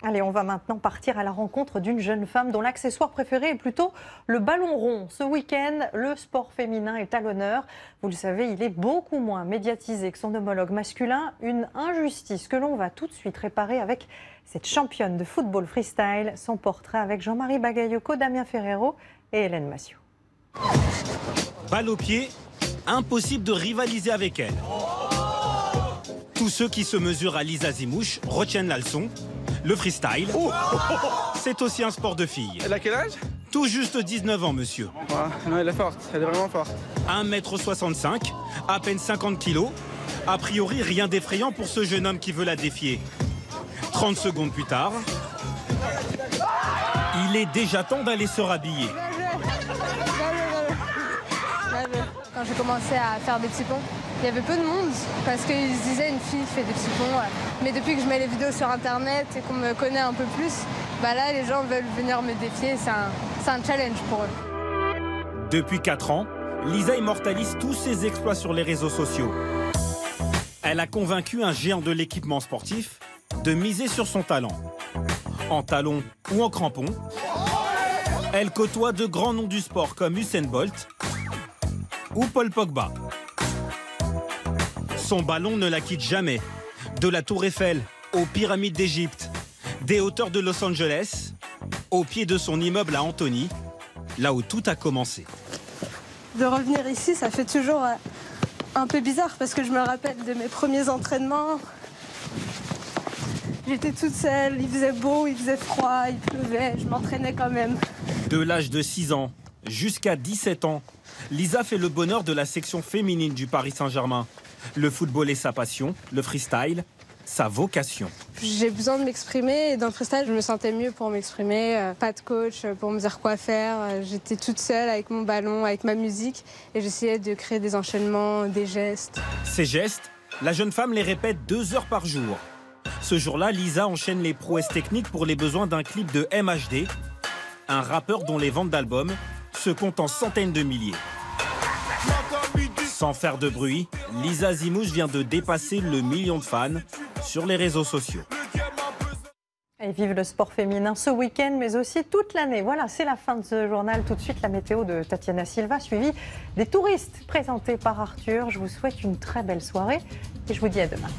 Allez, on va maintenant partir à la rencontre d'une jeune femme dont l'accessoire préféré est plutôt le ballon rond. Ce week-end, le sport féminin est à l'honneur. Vous le savez, il est beaucoup moins médiatisé que son homologue masculin. Une injustice que l'on va tout de suite réparer avec cette championne de football freestyle. Son portrait avec Jean-Marie Bagayoko, Damien Ferrero et Hélène Massiot. Balle au pied, impossible de rivaliser avec elle. Tous ceux qui se mesurent à Lisa Zimouche retiennent la leçon. Le freestyle, c'est aussi un sport de filles. Elle a quel âge? Tout juste 19 ans, monsieur. Non, elle est forte, elle est vraiment forte. 1,65 m, à peine 50 kg. A priori, rien d'effrayant pour ce jeune homme qui veut la défier. 30 secondes plus tard, il est déjà temps d'aller se rhabiller. Quand j'ai commencé à faire des petits ponts, il y avait peu de monde parce qu'ils se disaient une fille fait des petits ponts. Mais depuis que je mets les vidéos sur internet et qu'on me connaît un peu plus, bah là les gens veulent venir me défier, c'est un challenge pour eux. Depuis 4 ans, Lisa immortalise tous ses exploits sur les réseaux sociaux. Elle a convaincu un géant de l'équipement sportif de miser sur son talent. En talons ou en crampons, elle côtoie de grands noms du sport comme Usain Bolt ou Paul Pogba. Son ballon ne la quitte jamais. De la Tour Eiffel aux pyramides d'Égypte, des hauteurs de Los Angeles, au pied de son immeuble à Antony, là où tout a commencé. De revenir ici, ça fait toujours un peu bizarre parce que je me rappelle de mes premiers entraînements. J'étais toute seule, il faisait beau, il faisait froid, il pleuvait, je m'entraînais quand même. De l'âge de 6 ans jusqu'à 17 ans, Lisa fait le bonheur de la section féminine du Paris Saint-Germain. Le football est sa passion, le freestyle, sa vocation. J'ai besoin de m'exprimer et dans le freestyle, je me sentais mieux pour m'exprimer. Pas de coach pour me dire quoi faire. J'étais toute seule avec mon ballon, avec ma musique et j'essayais de créer des enchaînements, des gestes. Ces gestes, la jeune femme les répète 2 heures par jour. Ce jour-là, Lisa enchaîne les prouesses techniques pour les besoins d'un clip de MHD, un rappeur dont les ventes d'albums se comptent en centaines de milliers. Sans faire de bruit, Lisa Zimouche vient de dépasser le 1 million de fans sur les réseaux sociaux. Et vive le sport féminin ce week-end, mais aussi toute l'année. Voilà, c'est la fin de ce journal. Tout de suite, la météo de Tatiana Silva, suivie des touristes présentés par Arthur. Je vous souhaite une très belle soirée et je vous dis à demain.